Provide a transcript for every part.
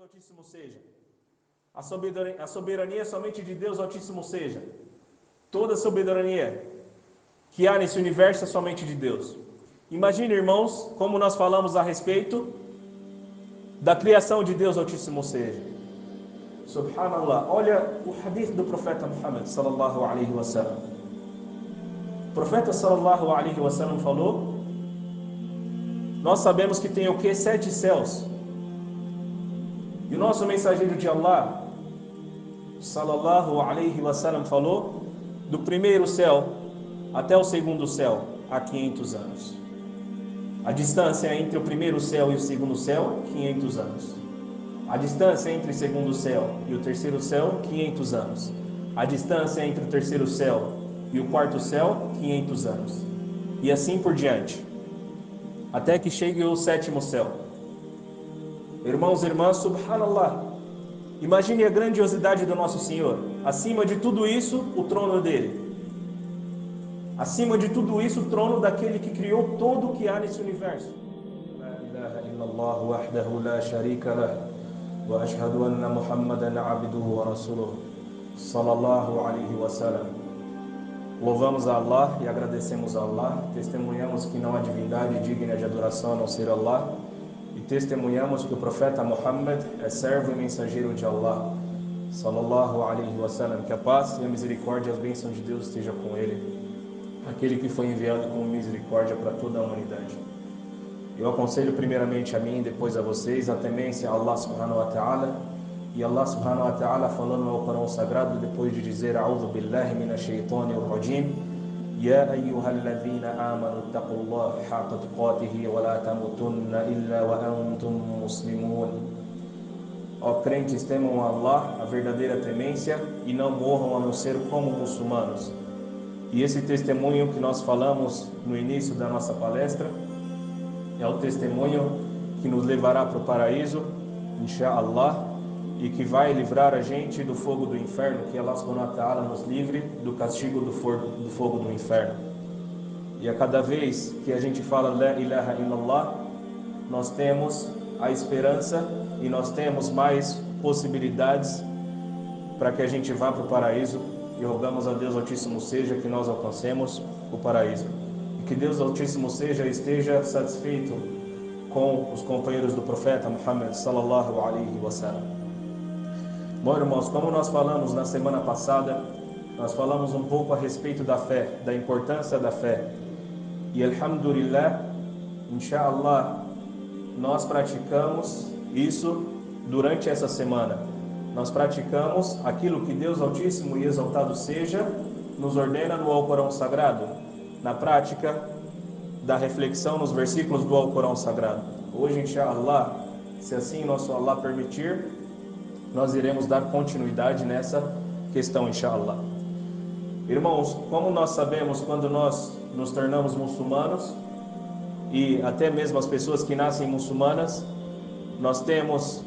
Altíssimo seja. A soberania somente de Deus Altíssimo seja. Toda a soberania que há nesse universo é somente de Deus. Imagine, irmãos, como nós falamos a respeito da criação de Deus Altíssimo seja. Subhanallah, olha o hadith do profeta Muhammad sallallahu alaihi wasallam. O profeta sallallahu alaihi wasallam falou: nós sabemos que tem o que? 7 céus. E o nosso mensageiro de Allah sallallahu alaihi wasallam falou: do primeiro céu até o segundo céu há 500 anos. A distância entre o primeiro céu e o segundo céu, 500 anos. A distância entre o segundo céu e o terceiro céu, 500 anos. A distância entre o terceiro céu e o quarto céu, 500 anos. E assim por diante, até que chegue o sétimo céu. Irmãos e irmãs, subhanallah, imagine a grandiosidade do nosso Senhor. Acima de tudo isso, o trono dele. Acima de tudo isso, o trono daquele que criou tudo o que há nesse universo. La ilaha illallah wahdahu la sharika lah wa ashhadu anna Muhammadan abduhu wa rasuluh sallallahu alaihi wasallam. Louvamos a Allah e agradecemos a Allah. Testemunhamos que não há divindade digna de adoração a não ser Allah. E testemunhamos que o profeta Muhammad é servo e mensageiro de Allah sallallahu alaihi wasallam. Que a paz e a misericórdia e as bênçãos de Deus estejam com ele, aquele que foi enviado com misericórdia para toda a humanidade. Eu aconselho primeiramente a mim e depois a vocês a temência a Allah subhanahu wa ta'ala. E Allah subhanahu wa ta'ala falando no Corão Sagrado, depois de dizer: A'udhu billahi minash shaitanir rajim, Ya ayyuhalladhina amanu taqullaha haqqa tuqatihi wa la tamutunna illa wa antum muslimun. Ó crentes, temam a Allah, a verdadeira temência, e não morram a não ser como muçulmanos. E esse testemunho que nós falamos no início da nossa palestra é o testemunho que nos levará para o paraíso, inshallah, e que vai livrar a gente do fogo do inferno, que Allah subhanahu wa ta'ala nos livre do castigo do fogo do inferno. E a cada vez que a gente fala La ilaha illallah, nós temos a esperança e nós temos mais possibilidades para que a gente vá para o paraíso. E rogamos a Deus Altíssimo seja que nós alcancemos o paraíso. E que Deus Altíssimo seja esteja satisfeito com os companheiros do profeta Muhammad sallallahu alaihi wasallam. Bom, irmãos, como nós falamos na semana passada, nós falamos um pouco a respeito da fé, da importância da fé. E alhamdulillah, inshallah, nós praticamos isso durante essa semana. Nós praticamos aquilo que Deus Altíssimo e Exaltado seja nos ordena no Alcorão Sagrado, na prática da reflexão nos versículos do Alcorão Sagrado. Hoje, inshallah, se assim nosso Allah permitir, nós iremos dar continuidade nessa questão, inshallah. Irmãos, como nós sabemos, quando nós nos tornamos muçulmanos, e até mesmo as pessoas que nascem muçulmanas, nós temos,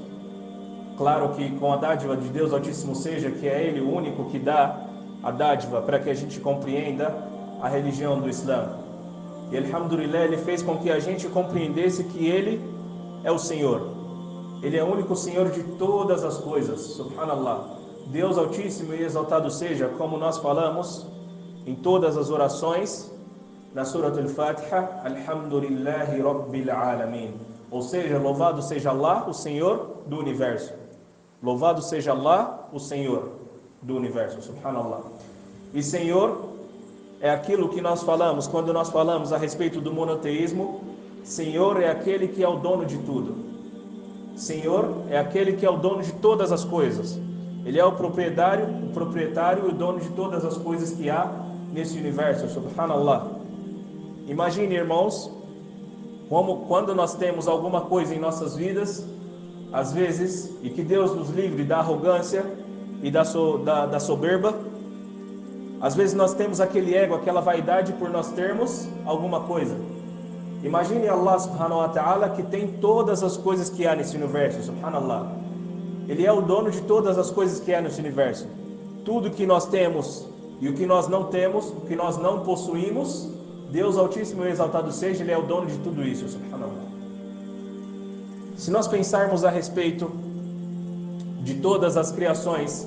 claro que com a dádiva de Deus Altíssimo seja, que é Ele o único que dá a dádiva para que a gente compreenda a religião do Islã. E alhamdulillah, Ele fez com que a gente compreendesse que Ele é o Senhor. Ele é o único Senhor de todas as coisas, subhanallah. Deus Altíssimo e Exaltado seja, como nós falamos em todas as orações, na Surat al-Fatiha, Alhamdulillahi Rabbil Alamin. Ou seja, louvado seja Allah, o Senhor do universo. Louvado seja Allah, o Senhor do universo, subhanallah. E Senhor é aquilo que nós falamos, quando nós falamos a respeito do monoteísmo. Senhor é aquele que é o dono de tudo. Senhor é aquele que é o dono de todas as coisas. Ele é o proprietário e o dono de todas as coisas que há nesse universo, subhanallah. Imagine, irmãos, como quando nós temos alguma coisa em nossas vidas, às vezes, e que Deus nos livre da arrogância e da soberba, às vezes nós temos aquele ego, aquela vaidade por nós termos alguma coisa. Imagine Allah subhanahu wa ta'ala que tem todas as coisas que há nesse universo, subhanallah. Ele é o dono de todas as coisas que há nesse universo. Tudo que nós temos e o que nós não temos, o que nós não possuímos, Deus Altíssimo e Exaltado seja, Ele é o dono de tudo isso, subhanallah. Se nós pensarmos a respeito de todas as criações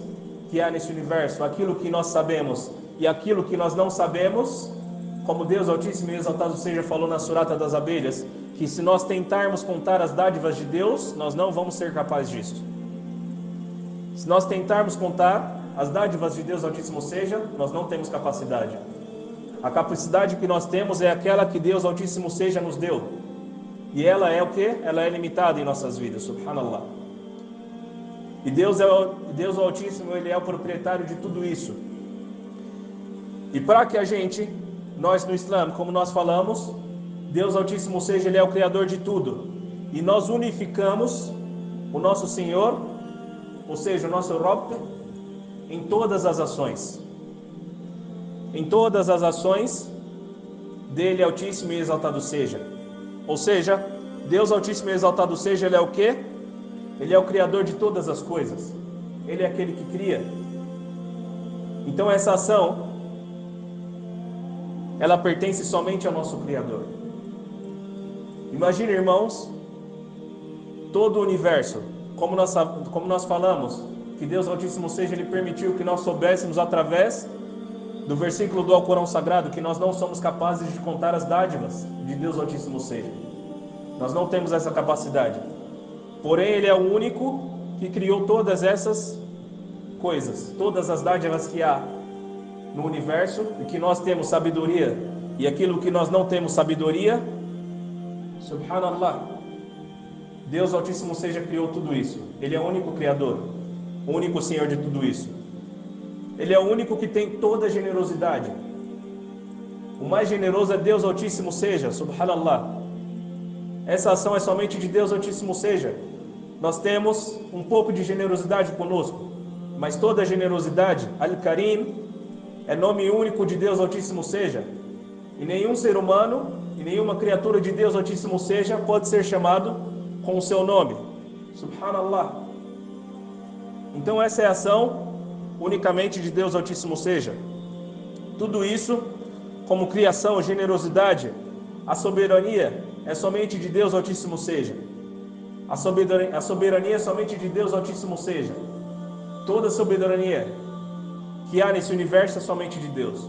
que há nesse universo, aquilo que nós sabemos e aquilo que nós não sabemos, como Deus Altíssimo e Exaltado seja falou na Surata das Abelhas, que se nós tentarmos contar as dádivas de Deus, nós não vamos ser capazes disso. Se nós tentarmos contar as dádivas de Deus Altíssimo seja, nós não temos capacidade. A capacidade que nós temos é aquela que Deus Altíssimo seja nos deu. E ela é o quê? Ela é limitada em nossas vidas, subhanallah. E Deus o Altíssimo, Ele é o proprietário de tudo isso. E para que nós no Islã, como nós falamos, Deus Altíssimo seja, Ele é o Criador de tudo. E nós unificamos o nosso Senhor, ou seja, o nosso Rabb, em todas as ações. Em todas as ações dele Altíssimo e Exaltado seja. Ou seja, Deus Altíssimo e Exaltado seja, Ele é o quê? Ele é o Criador de todas as coisas. Ele é aquele que cria. Então essa ação, ela pertence somente ao nosso Criador. Imagine, irmãos, todo o universo, como nós falamos, que Deus Altíssimo seja, Ele permitiu que nós soubéssemos através do versículo do Alcorão Sagrado, que nós não somos capazes de contar as dádivas de Deus Altíssimo seja. Nós não temos essa capacidade. Porém, Ele é o único que criou todas essas coisas, todas as dádivas que há no universo, e que nós temos sabedoria, e aquilo que nós não temos sabedoria, subhanallah, Deus Altíssimo seja criou tudo isso. Ele é o único Criador, o único Senhor de tudo isso. Ele é o único que tem toda a generosidade. O mais generoso é Deus Altíssimo seja, subhanallah. Essa ação é somente de Deus Altíssimo seja. Nós temos um pouco de generosidade conosco, mas toda a generosidade, Al-Karim, é nome único de Deus Altíssimo seja. E nenhum ser humano e nenhuma criatura de Deus Altíssimo seja pode ser chamado com o seu nome. Subhanallah. Então essa é a ação unicamente de Deus Altíssimo seja. Tudo isso, como criação, generosidade, a soberania é somente de Deus Altíssimo seja. A soberania é somente de Deus Altíssimo seja. Toda a soberania que há nesse universo é somente de Deus.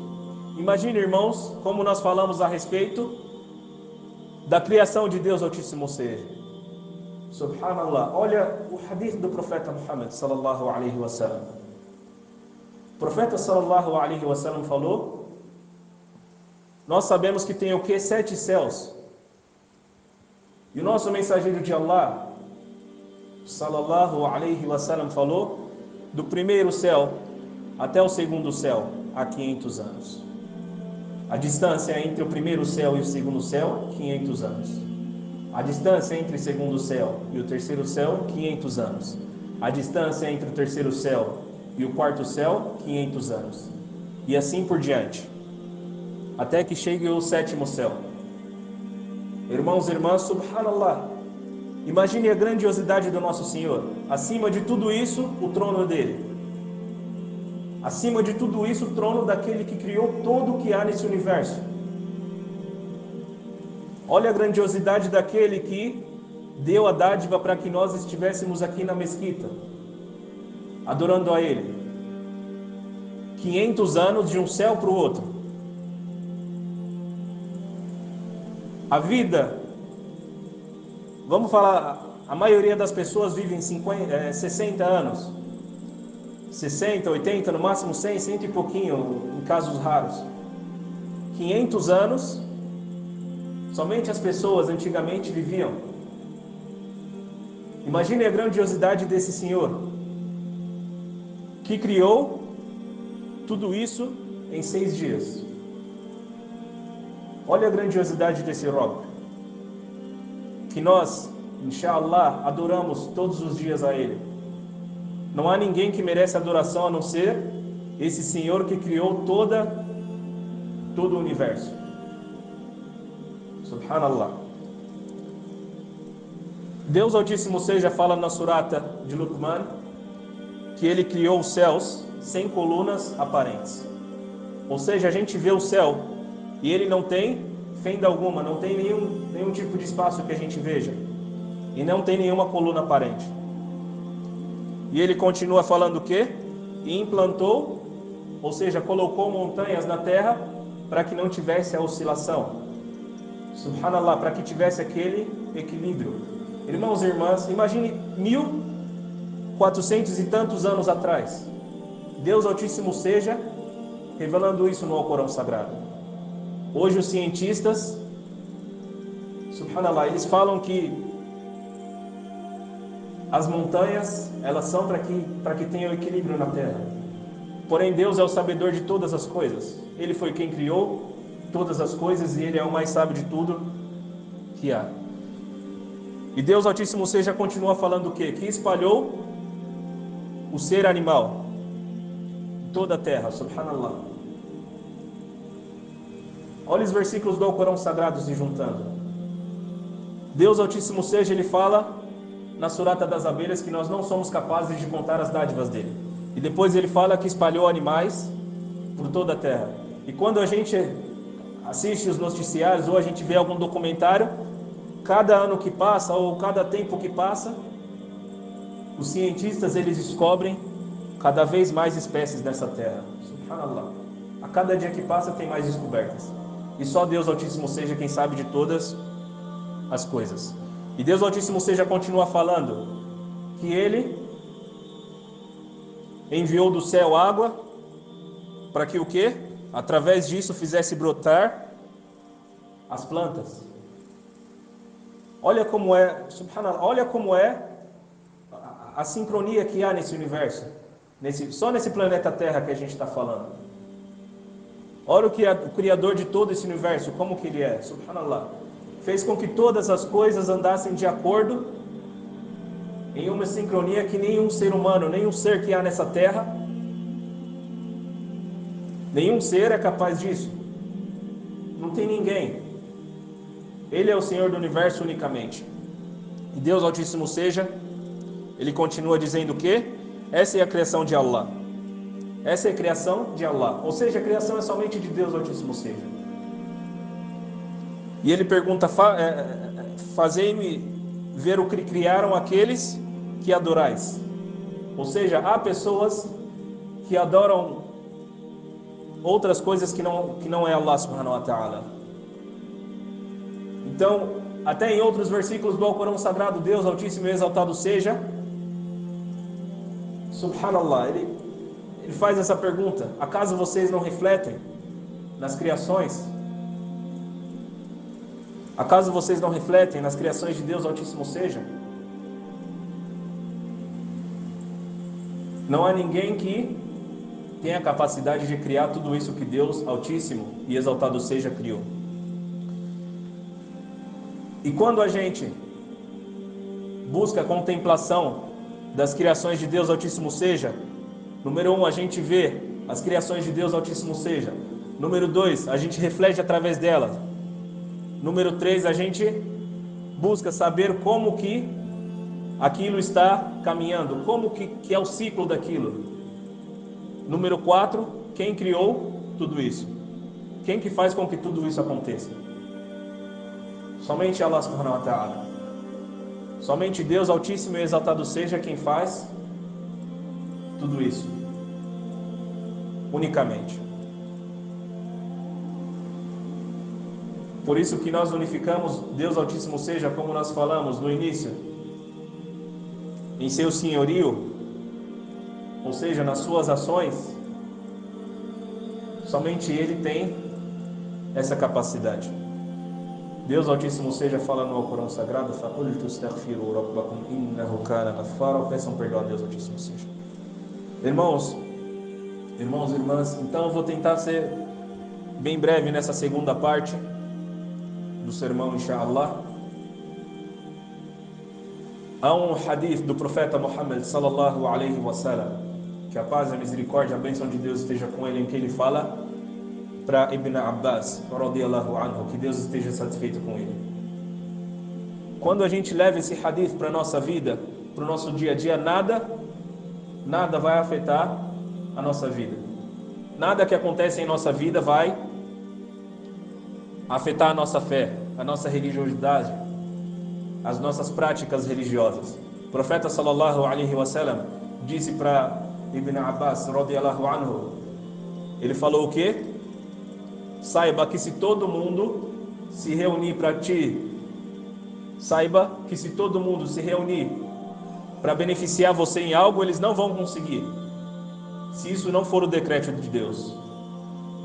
Imagine, irmãos, como nós falamos a respeito da criação de Deus Altíssimo seja. Subhanallah. Olha o hadith do profeta Muhammad sallallahu alaihi wasallam. O profeta sallallahu alaihi wasallam falou: nós sabemos que tem o que? 7 céus. E o nosso mensageiro de Allah sallallahu alaihi wasallam falou: do primeiro céu até o segundo céu há 500 anos. A distância entre o primeiro céu e o segundo céu, 500 anos. A distância entre o segundo céu e o terceiro céu, 500 anos. A distância entre o terceiro céu e o quarto céu, 500 anos. E assim por diante, até que chegue o 7º céu. Irmãos e irmãs, subhanallah, imagine a grandiosidade do nosso Senhor. Acima de tudo isso, o trono dele. Acima de tudo isso, o trono daquele que criou tudo o que há nesse universo. Olha a grandiosidade daquele que deu a dádiva para que nós estivéssemos aqui na mesquita, adorando a Ele. 500 anos de um céu para o outro. A vida, vamos falar, a maioria das pessoas vivem 60 anos. 60, 80, no máximo 100, 100 e pouquinho, em casos raros. 500 anos, somente as pessoas antigamente viviam. Imagine a grandiosidade desse Senhor, que criou tudo isso em 6 dias. Olha a grandiosidade desse Rabb, que nós, inshallah, adoramos todos os dias a Ele. Não há ninguém que merece adoração a não ser esse Senhor que criou todo o universo. Subhanallah. Deus Altíssimo seja fala na surata de Luqman que Ele criou os céus sem colunas aparentes. Ou seja, a gente vê o céu e ele não tem fenda alguma, não tem nenhum tipo de espaço que a gente veja. E não tem nenhuma coluna aparente. E ele continua falando o quê? E implantou, ou seja, colocou montanhas na terra para que não tivesse a oscilação. Subhanallah, para que tivesse aquele equilíbrio. Irmãos e irmãs, imagine 1400 e tantos anos atrás. Deus Altíssimo seja revelando isso no Alcorão Sagrado. Hoje os cientistas, subhanallah, eles falam que as montanhas, elas são para que tenha o equilíbrio na terra. Porém, Deus é o sabedor de todas as coisas. Ele foi quem criou todas as coisas e Ele é o mais sábio de tudo que há. E Deus Altíssimo seja continua falando o quê? Que espalhou o ser animal em toda a terra, subhanallah. Olha os versículos do Alcorão Sagrado se juntando. Deus Altíssimo seja, Ele fala na Surata das Abelhas que nós não somos capazes de contar as dádivas dele. E depois ele fala que espalhou animais por toda a terra. E quando a gente assiste os noticiários ou a gente vê algum documentário, cada ano que passa ou cada tempo que passa, os cientistas eles descobrem cada vez mais espécies nessa terra. Subhanallah. A cada dia que passa tem mais descobertas. E só Deus Altíssimo seja quem sabe de todas as coisas. E Deus Altíssimo seja continua falando que Ele enviou do céu água para que o quê? Através disso fizesse brotar as plantas. Olha como é, subhanallah, olha como é a sincronia que há nesse universo, só nesse planeta Terra que a gente está falando. Olha o Criador de todo esse universo, como que Ele é, subhanallah. Fez com que todas as coisas andassem de acordo em uma sincronia que nenhum ser humano, nenhum ser que há nessa terra, nenhum ser é capaz disso. Não tem ninguém. Ele é o Senhor do universo unicamente. E Deus Altíssimo seja, Ele continua dizendo o quê? Essa é a criação de Allah. Essa é a criação de Allah. Ou seja, a criação é somente de Deus Altíssimo seja. E Ele pergunta, fazei-me ver o que criaram aqueles que adorais. Ou seja, há pessoas que adoram outras coisas que não é Allah subhanahu wa ta'ala. Então, até em outros versículos do Alcorão Sagrado, Deus Altíssimo e Exaltado seja, subhanallah, ele faz essa pergunta: acaso vocês não refletem nas criações? Acaso vocês não refletem nas criações de Deus Altíssimo seja? Não há ninguém que tenha a capacidade de criar tudo isso que Deus Altíssimo e Exaltado seja criou. E quando a gente busca a contemplação das criações de Deus Altíssimo seja, número 1, a gente vê as criações de Deus Altíssimo seja. Número 2, a gente reflete através delas. Número 3, a gente busca saber como que aquilo está caminhando, como que é o ciclo daquilo. Número 4, quem criou tudo isso? Quem que faz com que tudo isso aconteça? Somente Allah subhanahu wa ta'ala. Somente Deus Altíssimo e Exaltado seja quem faz tudo isso. Unicamente. Por isso que nós unificamos Deus Altíssimo seja, como nós falamos no início, em seu senhorio, ou seja, nas suas ações. Somente Ele tem essa capacidade. Deus Altíssimo seja, fala no Alcorão Sagrado, peçam perdão a Deus Altíssimo seja. Irmãos e irmãs, então eu vou tentar ser bem breve nessa segunda parte do sermão, inshallah. Há um hadith do profeta Muhammad sallallahu alaihi wasallam, que a paz, a misericórdia, a bênção de Deus esteja com ele, em que ele fala para Ibn Abbas radiyallahu anhu, que Deus esteja satisfeito com ele. Quando a gente leva esse hadith para a nossa vida, para o nosso dia a dia, nada vai afetar a nossa vida. Nada que acontece em nossa vida vai afetar a nossa fé, a nossa religiosidade, as nossas práticas religiosas. O profeta sallallahu alaihi wasallam disse para Ibn Abbas, radiyallahu anhu, ele falou o quê? Saiba que se todo mundo se reunir para beneficiar você em algo, eles não vão conseguir, se isso não for o decreto de Deus.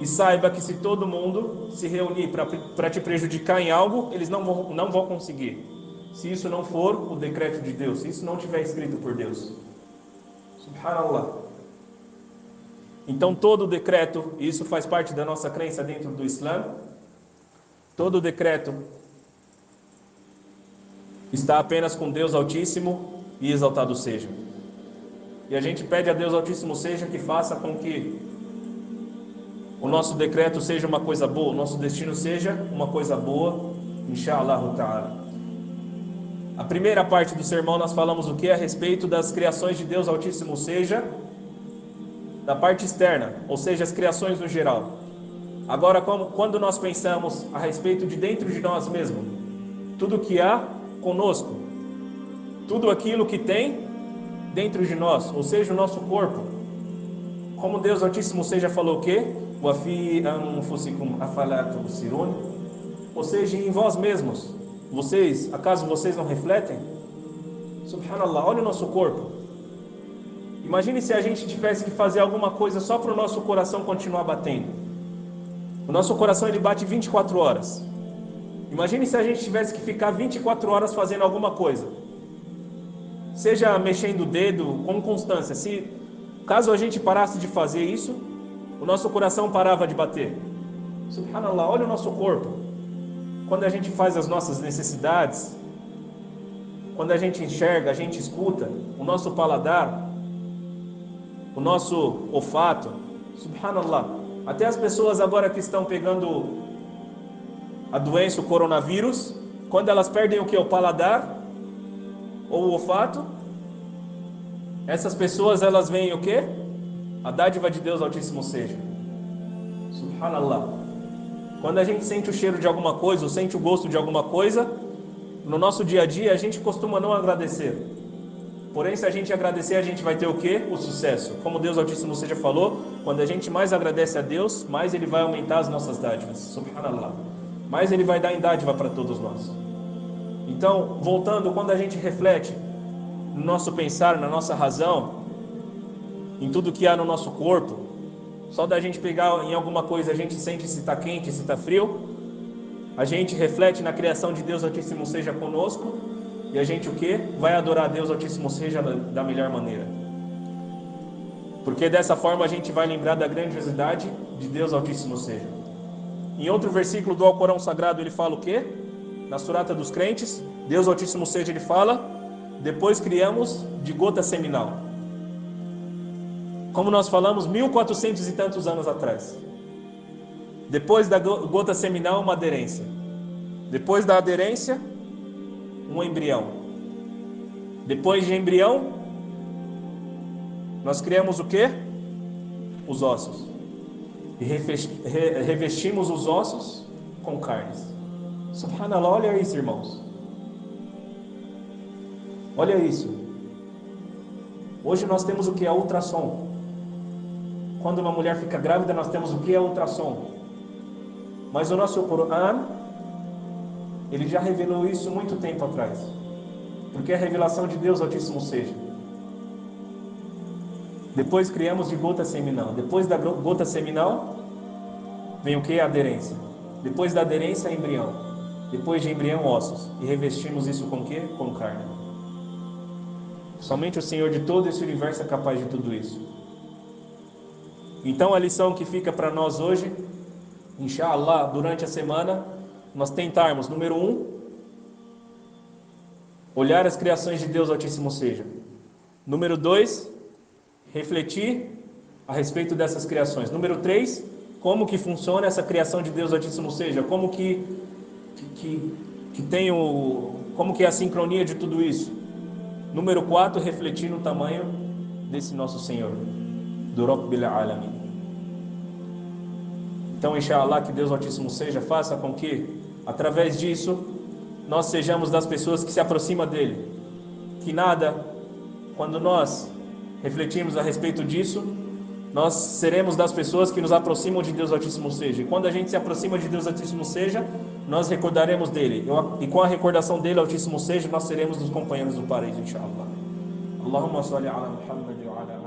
E saiba que se todo mundo se reunir para te prejudicar em algo, eles não vão conseguir, se isso não for o decreto de Deus, se isso não estiver escrito por Deus. Subhanallah. Então todo decreto, e isso faz parte da nossa crença dentro do Islã, todo decreto está apenas com Deus Altíssimo e exaltado seja. E a gente pede a Deus Altíssimo seja que faça com que o nosso decreto seja uma coisa boa, o nosso destino seja uma coisa boa, inshallah ta'ala. A primeira parte do sermão nós falamos o que? A respeito das criações de Deus Altíssimo seja, da parte externa, ou seja, as criações no geral. Agora, quando nós pensamos a respeito de dentro de nós mesmos, tudo que há conosco, tudo aquilo que tem dentro de nós, ou seja, o nosso corpo, como Deus Altíssimo seja falou o quê? Wa fi anfusikum afala tubsirun? Ou seja, em vós mesmos, acaso vocês não refletem? Subhanallah, olha o nosso corpo. Imagine se a gente tivesse que fazer alguma coisa só para o nosso coração continuar batendo. O nosso coração ele bate 24 horas. Imagine se a gente tivesse que ficar 24 horas fazendo alguma coisa. Seja mexendo o dedo com constância. Caso a gente parasse de fazer isso, o nosso coração parava de bater. Subhanallah, olha o nosso corpo. Quando a gente faz as nossas necessidades, quando a gente enxerga, a gente escuta, o nosso paladar, o nosso olfato, subhanallah. Até as pessoas agora que estão pegando a doença, o coronavírus, quando elas perdem o que? O paladar ou o olfato, essas pessoas elas veem o que? A dádiva de Deus Altíssimo seja. Subhanallah. Quando a gente sente o cheiro de alguma coisa, ou sente o gosto de alguma coisa, no nosso dia a dia a gente costuma não agradecer. Porém, se a gente agradecer, a gente vai ter o quê? O sucesso. Como Deus Altíssimo seja falou, quando a gente mais agradece a Deus, mais Ele vai aumentar as nossas dádivas. Subhanallah. Mais Ele vai dar em dádiva para todos nós. Então, voltando, quando a gente reflete no nosso pensar, na nossa razão, em tudo que há no nosso corpo, só da gente pegar em alguma coisa, a gente sente se está quente, se está frio, a gente reflete na criação de Deus Altíssimo seja conosco, e a gente o quê? Vai adorar a Deus Altíssimo seja da melhor maneira. Porque dessa forma a gente vai lembrar da grandiosidade de Deus Altíssimo seja. Em outro versículo do Alcorão Sagrado ele fala o quê? Na Surata dos Crentes, Deus Altíssimo seja, ele fala: depois criamos de gota seminal. Como nós falamos 1400 e tantos anos atrás. Depois da gota seminal, uma aderência. Depois da aderência, um embrião. Depois de embrião, nós criamos o quê? Os ossos. E revestimos os ossos com carnes. Subhanallah, olha isso, irmãos. Olha isso. Hoje nós temos o que? A ultrassom. Quando uma mulher fica grávida, nós temos o que? A ultrassom. Mas o nosso Corão, ele já revelou isso muito tempo atrás. Porque é a revelação de Deus Altíssimo seja. Depois criamos de gota seminal. Depois da gota seminal, vem o que? A aderência. Depois da aderência, embrião. Depois de embrião, ossos. E revestimos isso com o que? Com carne. Somente o Senhor de todo esse universo é capaz de tudo isso. Então a lição que fica para nós hoje, inshallah, durante a semana, nós tentarmos, número 1, olhar as criações de Deus Altíssimo seja. Número 2, refletir a respeito dessas criações. Número 3, como que funciona essa criação de Deus Altíssimo seja, como que como que é a sincronia de tudo isso. Número 4, refletir no tamanho desse nosso Senhor, do Rabbil Alamin. Então, inshallah, que Deus Altíssimo seja, faça com que, através disso, nós sejamos das pessoas que se aproximam dele. Que nada, quando nós refletirmos a respeito disso, nós seremos das pessoas que nos aproximam de Deus Altíssimo Seja. E quando a gente se aproxima de Deus Altíssimo Seja, nós recordaremos dele. E com a recordação dele Altíssimo Seja, nós seremos dos companheiros do paraíso, inshallah. Allahumma salli ala Muhammad wa ala